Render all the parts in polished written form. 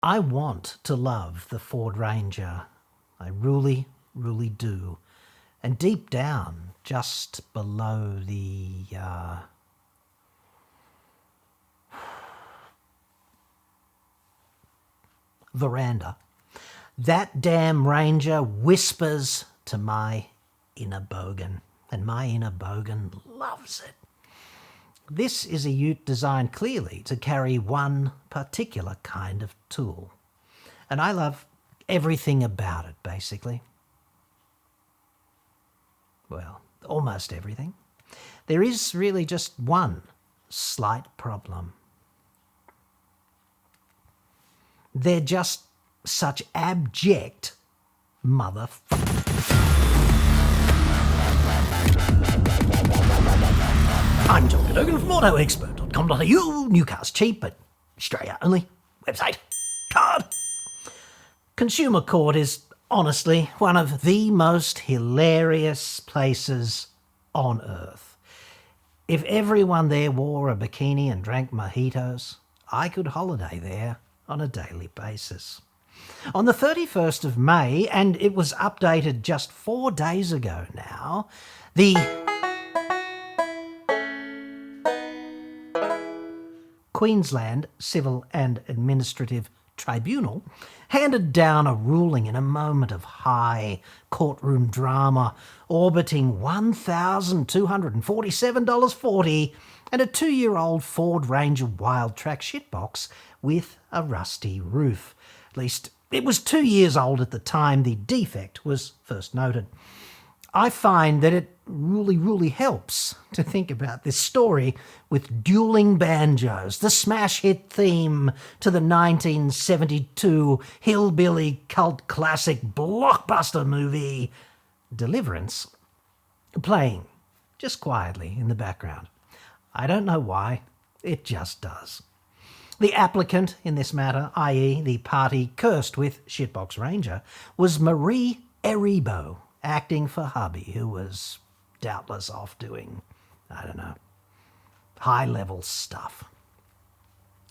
I want to love the Ford Ranger. I really, really do. And deep down, just below the veranda, that damn Ranger whispers to my inner bogan, and my inner bogan loves it. This is a ute designed clearly to carry one particular kind of tool. And I love everything about it, basically. Well, almost everything. There is really just one slight problem. They're just such abject I'm John Cadogan from AutoExpert.com.au, new cars cheap, but Australia only. Website. Card. Consumer court is honestly one of the most hilarious places on earth. If everyone there wore a bikini and drank mojitos, I could holiday there on a daily basis. On the 31st of May, and it was updated just 4 days ago now, the Queensland Civil and Administrative Tribunal handed down a ruling in a moment of high courtroom drama, orbiting $1,247.40 and a 2-year-old Ford Ranger wild track shitbox with a rusty roof. At least it was 2 years old at the time the defect was first noted. I find that it really helps to think about this story with dueling banjos, the smash hit theme to the 1972 hillbilly cult classic blockbuster movie Deliverance, playing just quietly in the background. I don't know why, it just does. The applicant in this matter, i.e. the party cursed with Shitbox Ranger, was Marie Eribo, acting for hubby, who was doubtless off doing, I don't know, high-level stuff.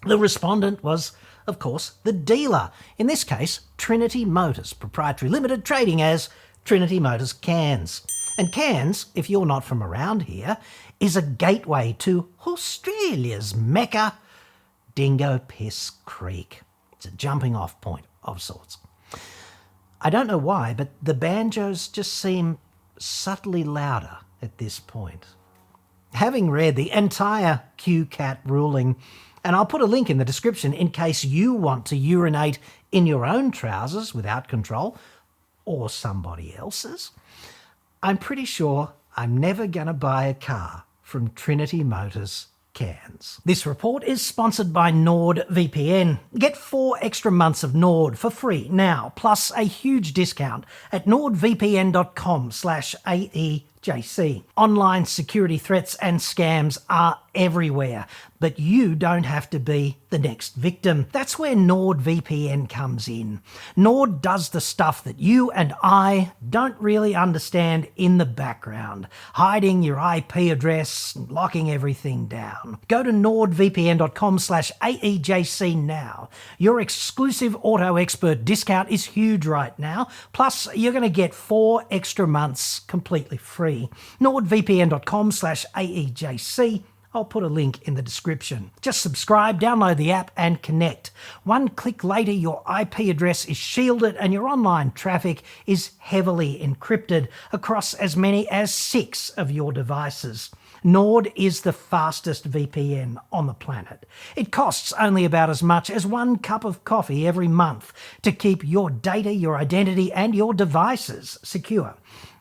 The respondent was, of course, the dealer, in this case, Trinity Motors, Proprietary Limited, trading as Trinity Motors Cairns. And Cairns, if you're not from around here, is a gateway to Australia's Mecca, Dingo Piss Creek. It's a jumping-off point of sorts. I don't know why, but the banjos just seem subtly louder at this point. Having read the entire QCAT ruling, and I'll put a link in the description in case you want to urinate in your own trousers without control, or somebody else's, I'm pretty sure I'm never going to buy a car from Trinity Motors Cairns. This report is sponsored by NordVPN. Get 4 extra months of Nord for free now, plus a huge discount at nordvpn.com/AEJC. Online security threats and scams are everywhere, but you don't have to be the next victim. That's where NordVPN comes in. Nord does the stuff that you and I don't really understand in the background, hiding your IP address and locking everything down. Go to nordvpn.com/AEJC now. Your exclusive Auto Expert discount is huge right now, plus you're going to get 4 extra months completely free. nordvpn.com/AEJC. I'll put a link in the description. Just subscribe, download the app and connect. 1 click later, your IP address is shielded and your online traffic is heavily encrypted across as many as 6 of your devices. Nord is the fastest VPN on the planet. It costs only about as much as 1 cup of coffee every month to keep your data, your identity and your devices secure.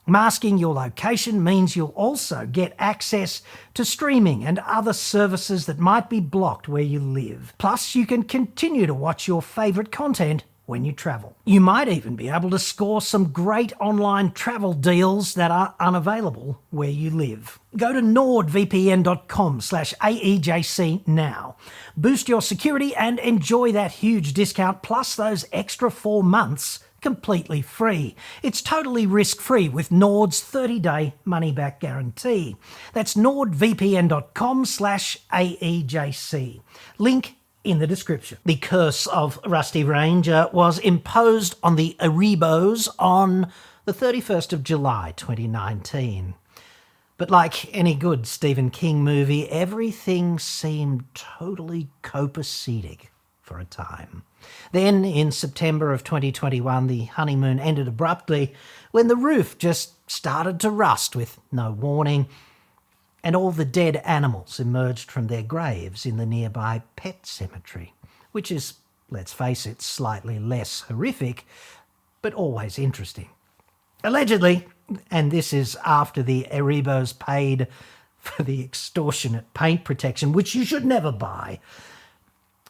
Masking your location means you'll also get access to streaming and other services that might be blocked where you live. Plus, you can continue to watch your favourite content when you travel. You might even be able to score some great online travel deals that are unavailable where you live. Go to nordvpn.com/AEJC now. Boost your security and enjoy that huge discount plus those extra 4 months completely free. It's totally risk-free with Nord's 30-day money-back guarantee. That's nordvpn.com/AEJC. Link in the description. The curse of Rusty Ranger was imposed on the Erebos on the 31st of July 2019. But like any good Stephen King movie, everything seemed totally copacetic for a time. Then, in September of 2021, the honeymoon ended abruptly when the roof just started to rust with no warning, and all the dead animals emerged from their graves in the nearby pet cemetery, which is, let's face it, slightly less horrific, but always interesting. Allegedly, and this is after the Erebos paid for the extortionate paint protection, which you should never buy,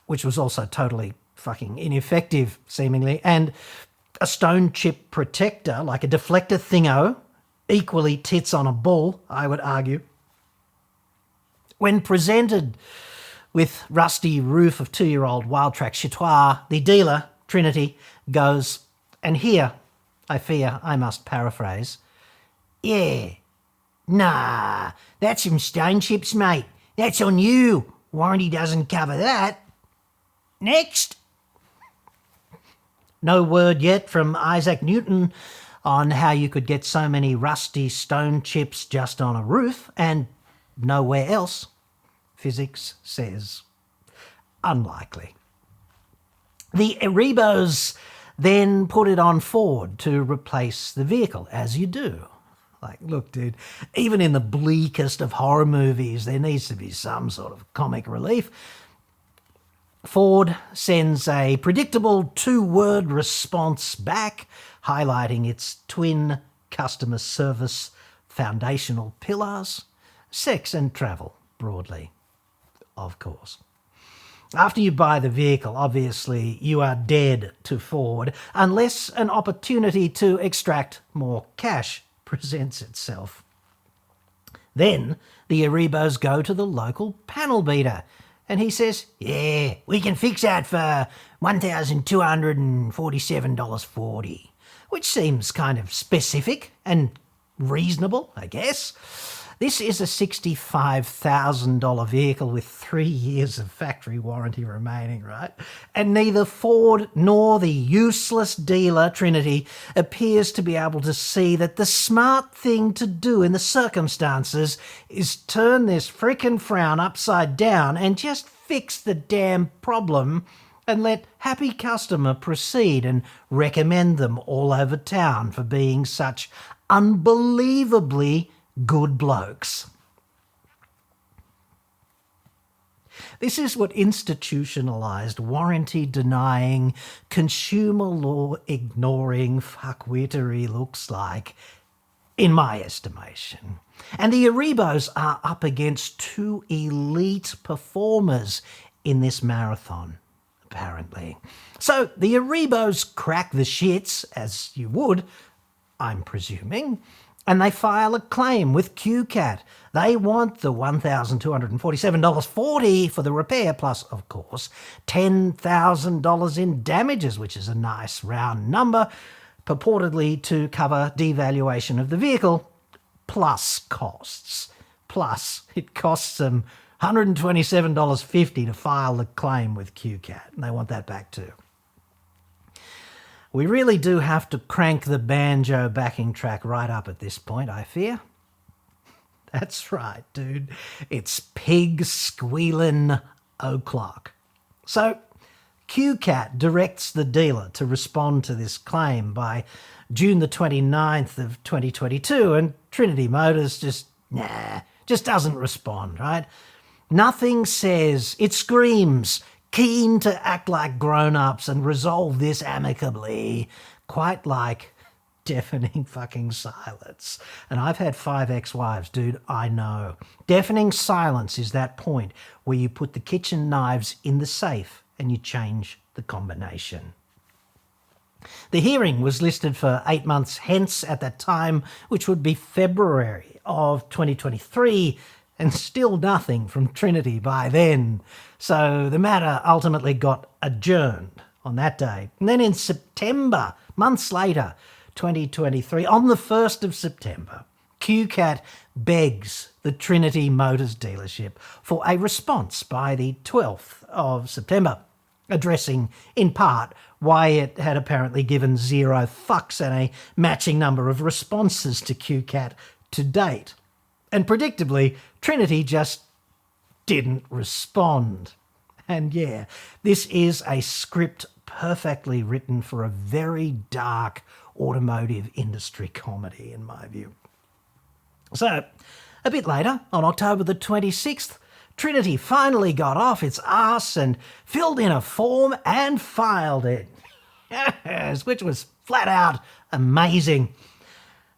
which was also totally fucking ineffective, seemingly, and a stone chip protector, like a deflector thingo, equally tits on a bull, I would argue. When presented with rusty roof of 2-year-old Wild Track Chitois, the dealer, Trinity, goes, and here, I fear I must paraphrase, "Yeah, nah, that's some stone chips, mate. That's on you. Warranty doesn't cover that. Next." No word yet from Isaac Newton on how you could get so many rusty stone chips just on a roof, and nowhere else. Physics says unlikely. The Erebos then put it on Ford to replace the vehicle, as you do. Like, look, dude, even in the bleakest of horror movies, there needs to be some sort of comic relief. Ford sends a predictable 2-word response back, highlighting its twin customer service foundational pillars: sex and travel, broadly, of course. After you buy the vehicle, obviously you are dead to Ford, unless an opportunity to extract more cash presents itself. Then the Erebos go to the local panel beater, and he says, "Yeah, we can fix that for $1,247.40, which seems kind of specific and reasonable, I guess. This is a $65,000 vehicle with 3 years of factory warranty remaining, right? And neither Ford nor the useless dealer, Trinity, appears to be able to see that the smart thing to do in the circumstances is turn this frickin' frown upside down and just fix the damn problem and let happy customer proceed and recommend them all over town for being such unbelievably good blokes." This is what institutionalised, warranty-denying, consumer law-ignoring fuckwittery looks like, in my estimation. And the Erebos are up against 2 elite performers in this marathon, apparently. So the Erebos crack the shits, as you would, I'm presuming, and they file a claim with QCAT. They want the $1,247.40 for the repair, plus, of course, $10,000 in damages, which is a nice round number, purportedly to cover devaluation of the vehicle, plus costs. Plus, it costs them $127.50 to file the claim with QCAT, and they want that back too. We really do have to crank the banjo backing track right up at this point, I fear. That's right, dude. It's pig squealing o'clock. So QCAT directs the dealer to respond to this claim by June the 29th of 2022, and Trinity Motors just doesn't respond, right? Nothing says, it screams, keen to act like grown-ups and resolve this amicably, quite like deafening fucking silence. And I've had 5 ex-wives, dude, I know. Deafening silence is that point where you put the kitchen knives in the safe and you change the combination. The hearing was listed for 8 months hence at that time, which would be February of 2023, and still nothing from Trinity by then. So the matter ultimately got adjourned on that day. And then in September, months later, 2023, on the 1st of September, QCAT begs the Trinity Motors dealership for a response by the 12th of September, addressing in part why it had apparently given 0 fucks and a matching number of responses to QCAT to date. And predictably, Trinity just didn't respond. And yeah, this is a script perfectly written for a very dark automotive industry comedy, in my view. So, a bit later, on October the 26th, Trinity finally got off its arse and filled in a form and filed it. Yes, which was flat out amazing.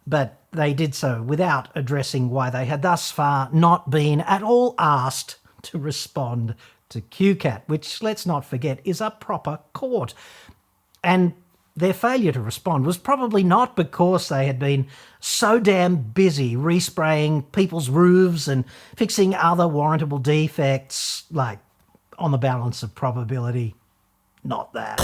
But they did so without addressing why they had thus far not been at all asked to respond to QCAT, which, let's not forget, is a proper court. And their failure to respond was probably not because they had been so damn busy respraying people's roofs and fixing other warrantable defects, like, on the balance of probability, not that.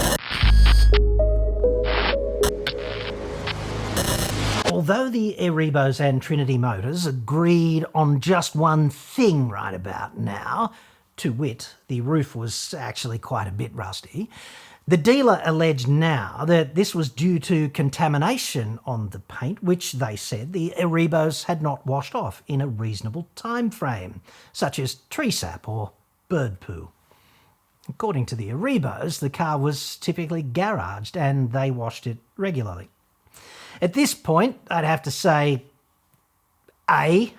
Although the Erebos and Trinity Motors agreed on just one thing right about now, to wit, the roof was actually quite a bit rusty, the dealer alleged now that this was due to contamination on the paint, which they said the Erebos had not washed off in a reasonable time frame, such as tree sap or bird poo. According to the Erebos, the car was typically garaged and they washed it regularly. At this point, I'd have to say, A,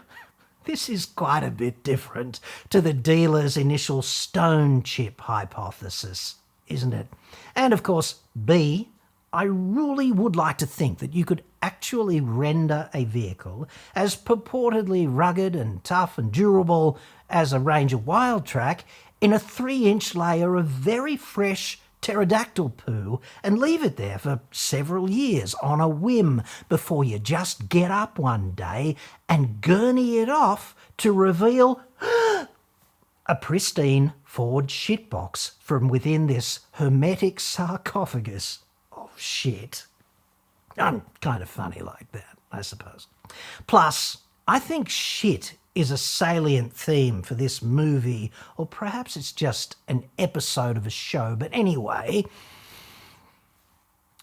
this is quite a bit different to the dealer's initial stone chip hypothesis, isn't it? And of course, B, I really would like to think that you could actually render a vehicle as purportedly rugged and tough and durable as a Ranger Wildtrak in a 3-inch layer of very fresh pterodactyl poo and leave it there for several years on a whim before you just get up one day and gurney it off to reveal a pristine Ford shitbox from within this hermetic sarcophagus of shit. I'm kind of funny like that, I suppose. Plus, I think shit is a salient theme for this movie, or perhaps it's just an episode of a show. But anyway,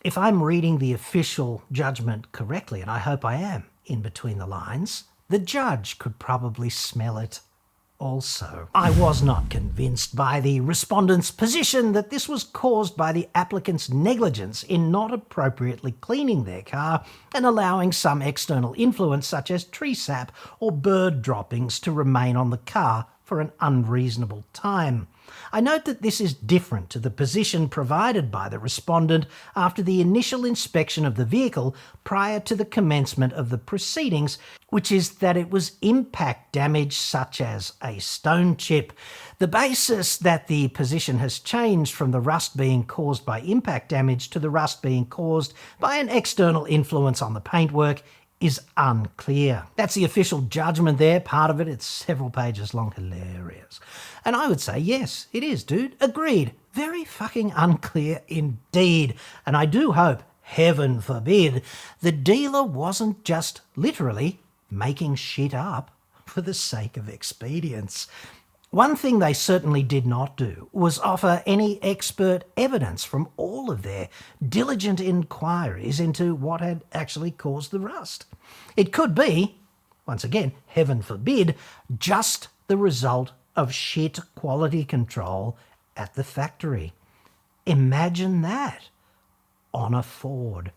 if I'm reading the official judgment correctly, and I hope I am in between the lines, the judge could probably smell it also. I was not convinced by the respondent's position that this was caused by the applicant's negligence in not appropriately cleaning their car and allowing some external influence such as tree sap or bird droppings to remain on the car for an unreasonable time. I note that this is different to the position provided by the respondent after the initial inspection of the vehicle prior to the commencement of the proceedings, which is that it was impact damage such as a stone chip. The basis that the position has changed from the rust being caused by impact damage to the rust being caused by an external influence on the paintwork is unclear. That's the official judgment there, part of it. It's several pages long, hilarious. And I would say, yes, it is, dude. Agreed. Very fucking unclear indeed. And I do hope, heaven forbid, the dealer wasn't just literally making shit up for the sake of expedience. One thing they certainly did not do was offer any expert evidence from all of their diligent inquiries into what had actually caused the rust. It could be, once again, heaven forbid, just the result of shit quality control at the factory. Imagine that on a Ford.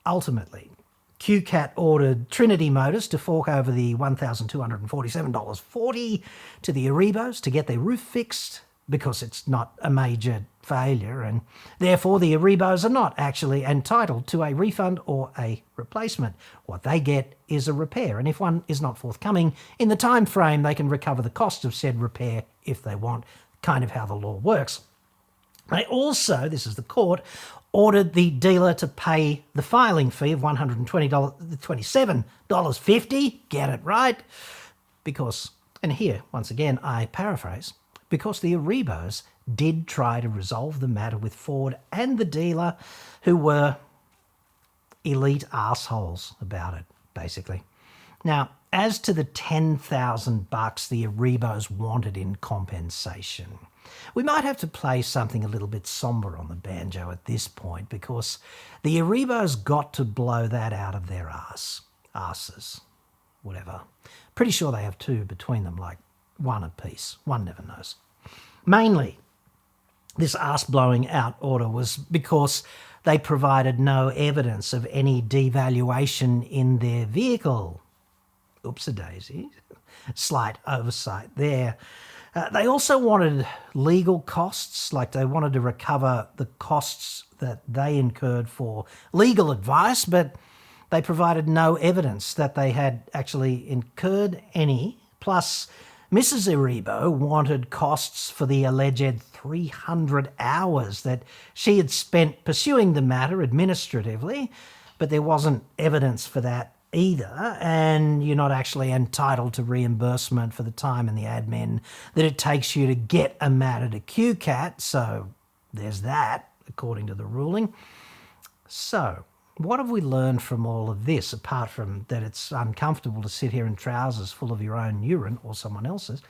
Ultimately, QCAT ordered Trinity Motors to fork over the $1,247.40 to the Erebos to get their roof fixed because it's not a major failure, and therefore the Erebos are not actually entitled to a refund or a replacement. What they get is a repair, and if one is not forthcoming in the time frame, they can recover the cost of said repair if they want, kind of how the law works. They also, this is the court, ordered the dealer to pay the filing fee of $127.50, get it right, because, and here, once again, I paraphrase, because the Erebos did try to resolve the matter with Ford and the dealer, who were elite assholes about it, basically. Now, as to the $10,000 the Erebos wanted in compensation, we might have to play something a little bit somber on the banjo at this point, because the Erebos got to blow that out of their asses, whatever. Pretty sure they have two between them, like one apiece. One never knows. Mainly, this ass-blowing out order was because they provided no evidence of any devaluation in their vehicle. Oops-a-daisy. Slight oversight there. They also wanted legal costs, like they wanted to recover the costs that they incurred for legal advice, but they provided no evidence that they had actually incurred any. Plus, Mrs. Erebo wanted costs for the alleged 300 hours that she had spent pursuing the matter administratively, but there wasn't evidence for that either, and you're not actually entitled to reimbursement for the time and the admin that it takes you to get a matter to QCAT, so there's that, according to the ruling. So, what have we learned from all of this, apart from that it's uncomfortable to sit here in trousers full of your own urine or someone else's?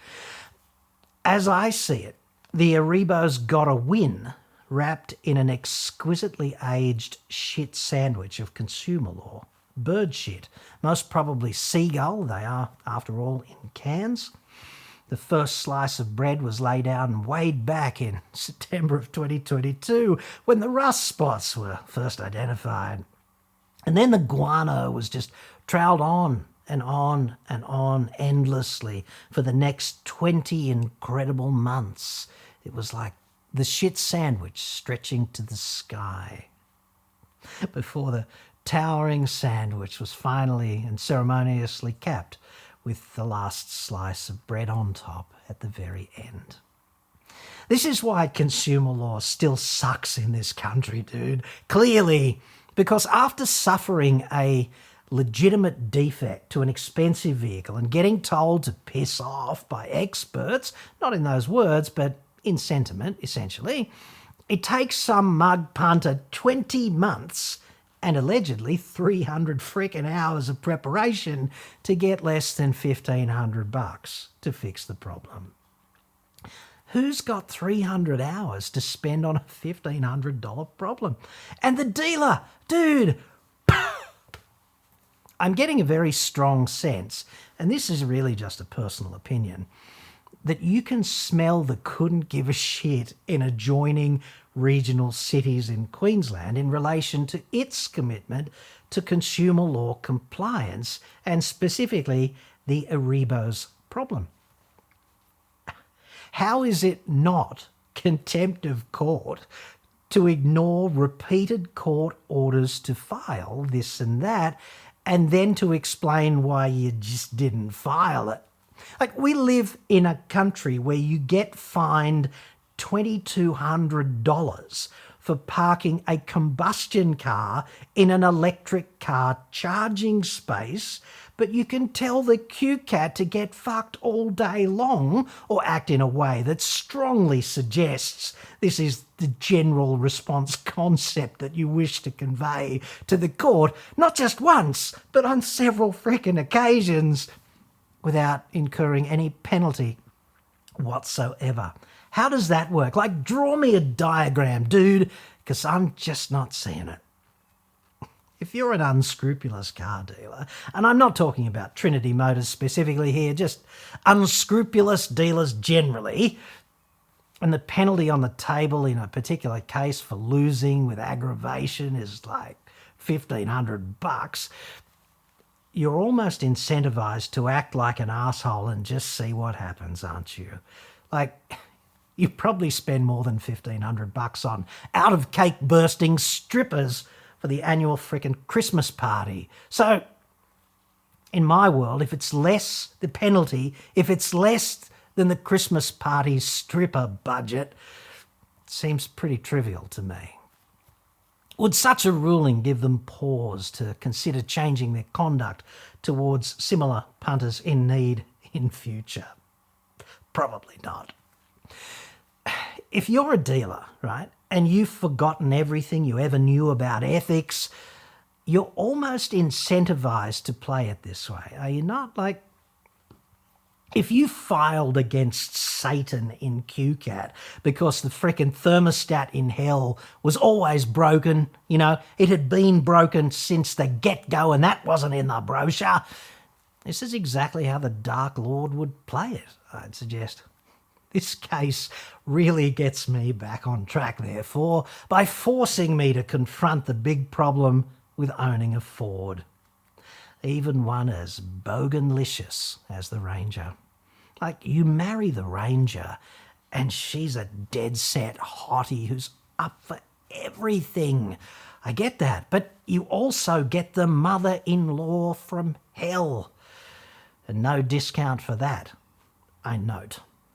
As I see it, the Erebos got a win wrapped in an exquisitely aged shit sandwich of consumer law. Bird shit, most probably seagull, they are, after all, in cans. The first slice of bread was laid out and weighed back in September of 2022 when the rust spots were first identified. And then the guano was just trailed on and on and on endlessly for the next 20 incredible months. It was like the shit sandwich stretching to the sky before the towering sandwich was finally and ceremoniously capped with the last slice of bread on top at the very end. This is why consumer law still sucks in this country, dude. Clearly, because after suffering a legitimate defect to an expensive vehicle and getting told to piss off by experts, not in those words, but in sentiment, essentially, it takes some mug punter 20 months and allegedly 300 frickin' hours of preparation to get less than $1,500 to fix the problem. Who's got 300 hours to spend on a $1,500 problem? And the dealer, dude, I'm getting a very strong sense, and this is really just a personal opinion, that you can smell the couldn't give a shit in adjoining regional cities in Queensland in relation to its commitment to consumer law compliance and specifically the Erebos problem. How is it not contempt of court to ignore repeated court orders to file this and that and then to explain why you just didn't file it? Like, we live in a country where you get fined $2,200 for parking a combustion car in an electric car charging space, but you can tell the QCAT to get fucked all day long or act in a way that strongly suggests this is the general response concept that you wish to convey to the court, not just once, but on several frickin' occasions, without incurring any penalty whatsoever. How does that work? Like, draw me a diagram, dude, because I'm just not seeing it. If you're an unscrupulous car dealer, and I'm not talking about Trinity Motors specifically here, just unscrupulous dealers generally, and the penalty on the table in a particular case for losing with aggravation is like $1,500, you're almost incentivized to act like an asshole and just see what happens, aren't you? Like, you probably spend more than $1,500 on out-of-cake bursting strippers for the annual frickin' Christmas party. So, in my world, if it's less, the penalty, if it's less than the Christmas party stripper budget, it seems pretty trivial to me. Would such a ruling give them pause to consider changing their conduct towards similar punters in need in future? Probably not. If you're a dealer, right, and you've forgotten everything you ever knew about ethics, you're almost incentivized to play it this way, are you not? Like, if you filed against Satan in QCAT because the frickin' thermostat in hell was always broken, you know, it had been broken since the get-go and that wasn't in the brochure, this is exactly how the Dark Lord would play it, I'd suggest. This case really gets me back on track, therefore, by forcing me to confront the big problem with owning a Ford. Even one as boganlicious as the Ranger. Like, you marry the Ranger and she's a dead-set hottie who's up for everything. I get that, but you also get the mother-in-law from hell. And no discount for that, I note.